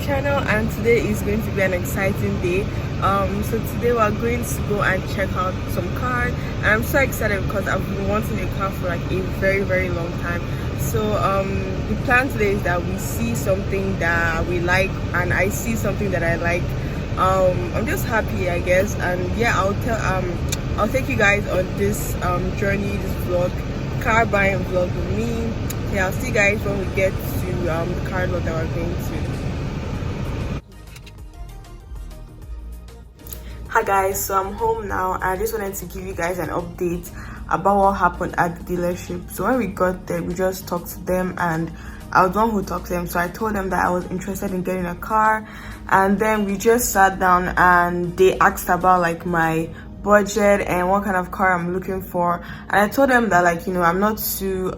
channel, and today is going to be an exciting day. So today we are going to go and check out some cars, and I'm so excited because I've been wanting a car for like a very long time. So the plan today is that we see something that we like and I see something that I like. I'm just happy, I guess, and yeah, I'll take you guys on this journey, this vlog, car buying vlog with me. Yeah, I'll see you guys when we get to the car lot that we're going to. Hi guys, so I'm home now and I just wanted to give you guys an update about what happened at the dealership. So when we got there, we just talked to them and I was the one who talked to them. So I told them that I was interested in getting a car, and then we just sat down and they asked about like my budget and what kind of car I'm looking for, and I told them that, like, you know, I'm not too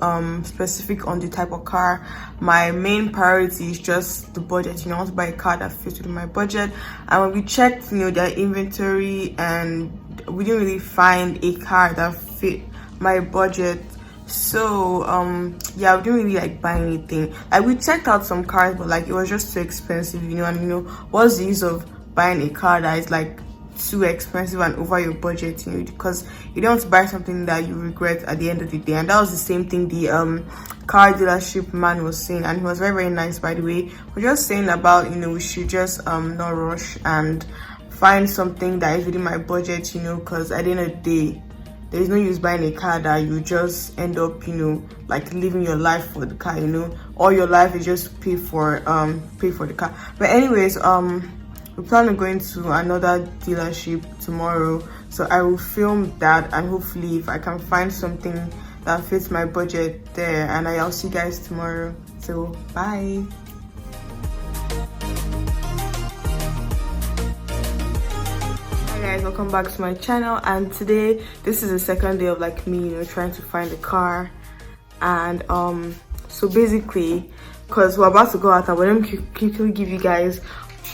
specific on the type of car. My main priority is just the budget. You know, I want to buy a car that fits with my budget. And when we checked, you know, their inventory, and we didn't really find a car that fit my budget. So yeah, we didn't really like buy anything. Like, we checked out some cars, but like it was just too expensive, you know. And you know, what's the use of buying a car that is like too expensive and over your budget, you know, because you don't want to buy something that you regret at the end of the day. And that was the same thing the car dealership man was saying, and he was very nice, by the way. We're just saying about, you know, we should just not rush and find something that is within my budget, you know, because at the end of the day, there's no use buying a car that you just end up, you know, like living your life for the car, you know. All your life is just pay for the car. But anyways, we plan on going to another dealership tomorrow, so I will film that, and hopefully if I can find something that fits my budget there, and I'll see you guys tomorrow. So bye. Hi guys, welcome back to my channel, and today this is the second day of like me, you know, trying to find a car. And so basically, because we're about to go out, I want to quickly give you guys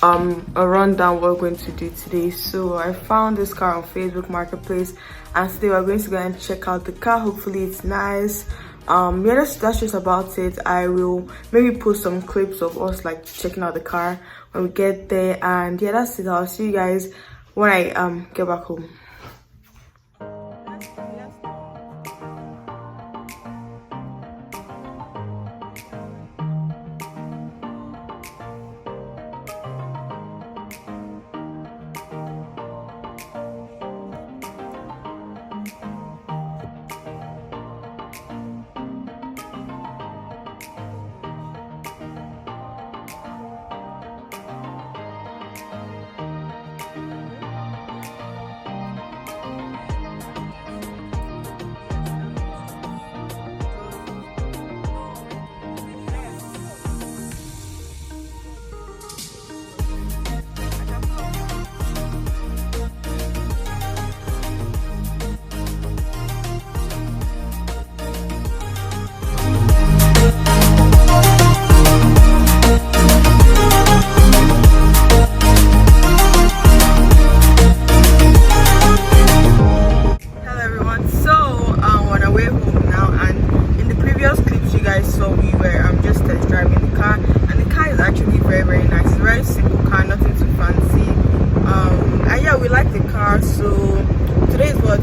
a rundown what we're going to do today. So I found this car on Facebook Marketplace, and today we're going to go and check out the car. Hopefully it's nice. Yeah, that's just about it. I will maybe post some clips of us like checking out the car when we get there, and yeah, that's it. I'll see you guys when I get back home.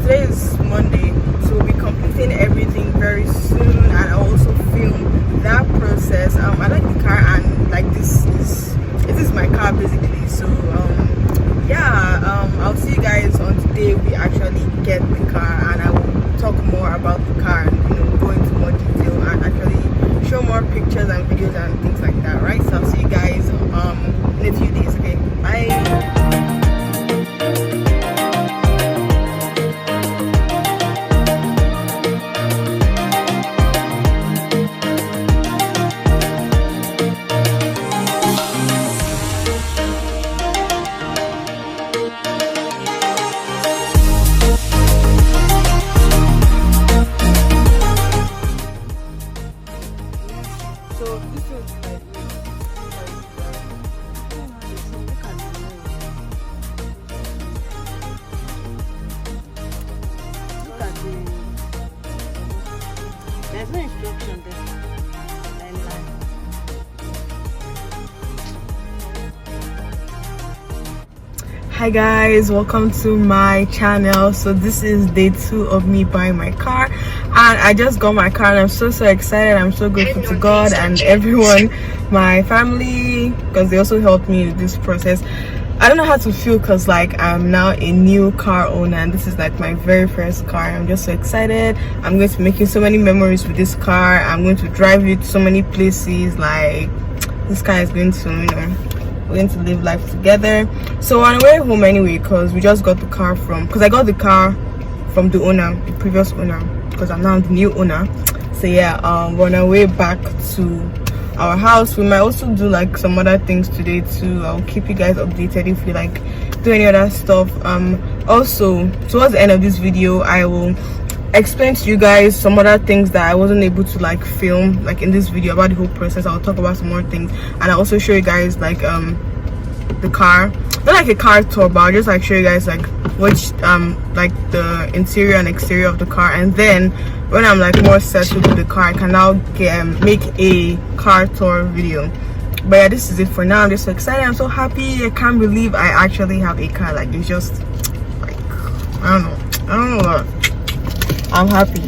Today is Monday, so we'll be completing everything very soon, and I'll also film that process. I like the car, and like it is my car basically. So yeah, I'll see you guys on the day we actually get the car, and I will talk more about the car and, you know, go into more detail and actually show more pictures and videos and things like that, right? So I'll see you guys in a few days. Okay, bye. Hi guys, welcome to my channel. So this is day 2 of me buying my car, and I just got my car and I'm so excited. I'm so grateful to God and everyone, my family, because they also helped me with this process. I don't know how to feel because like I'm now a new car owner and this is like my very first car. I'm just so excited. I'm going to be making so many memories with this car. I'm going to drive it to so many places. Like, this car is going to, we're going to live life together. So on our way home anyway, because we just got the car because I got the car from the owner, the previous owner, because I'm now the new owner. So yeah, we're on our way back to our house. We might also do like some other things today too. I'll keep you guys updated if we like do any other stuff. Also towards the end of this video, I will explain to you guys some other things that I wasn't able to like film like in this video about the whole process. I'll talk about some more things, and I'll also show you guys like the car, not like a car tour, but I'll just like show you guys like which like the interior and exterior of the car, and then when I'm like more settled with the car, I can now make a car tour video. But yeah, this is it for now. I'm just so excited. I'm so happy. I can't believe I actually have a car. Like, it's just like, I don't know what. I'm happy.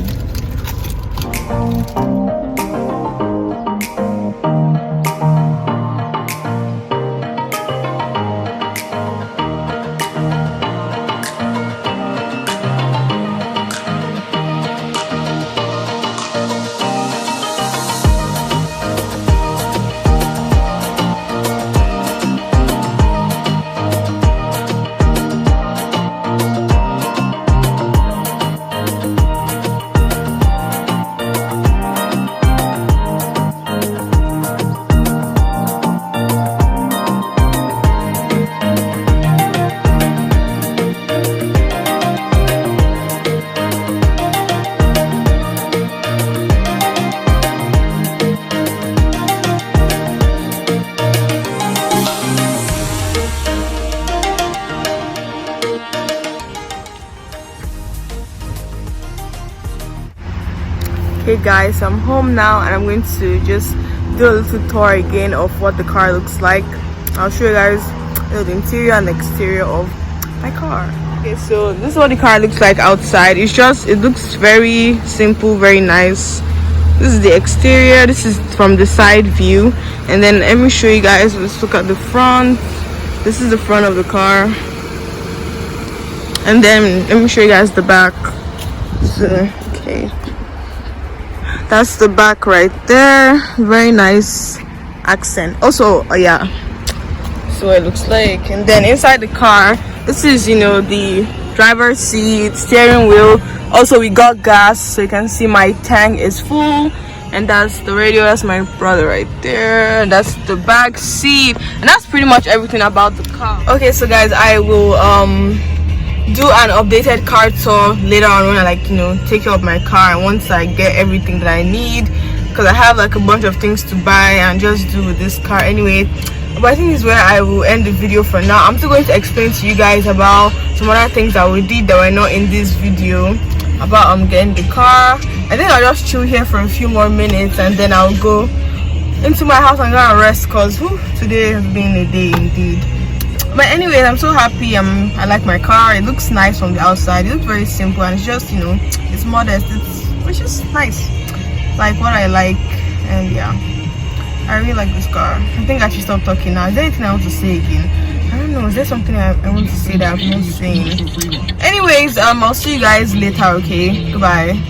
Hey guys, I'm home now and I'm going to just do a little tour again of what the car looks like. I'll show you guys the interior and exterior of my car. Okay, so this is what the car looks like outside. It looks very simple, very nice. This is the exterior. This is from the side view, and then let me show you guys. Let's look at the front. This is the front of the car, and then let me show you guys the back. So, okay, that's the back right there. Very nice accent. Also, yeah, so it looks like. And then inside the car, this is the driver's seat, steering wheel. Also, we got gas, so you can see my tank is full. And that's the radio. That's my brother right there. And that's the back seat, and that's pretty much everything about the car. Okay, so guys, I will do an updated car tour later on when I take care of my car, and once I get everything that I need, because I have like a bunch of things to buy and just do with this car anyway. But I think this is where I will end the video for now. I'm still going to explain to you guys about some other things that we did that were not in this video about getting the car. I think I'll just chill here for a few more minutes and then I'll go into my house and go and rest, because today has been a day indeed. But anyways, I'm so happy. I like my car. It looks nice from the outside. It looks very simple, and it's just it's modest. It's just nice, like what I like. And yeah, I really like this car. I think I should stop talking now. Is there anything I want to say again? I don't know. Is there something I want to say that I'm not saying? Anyways, I'll see you guys later. Okay, goodbye.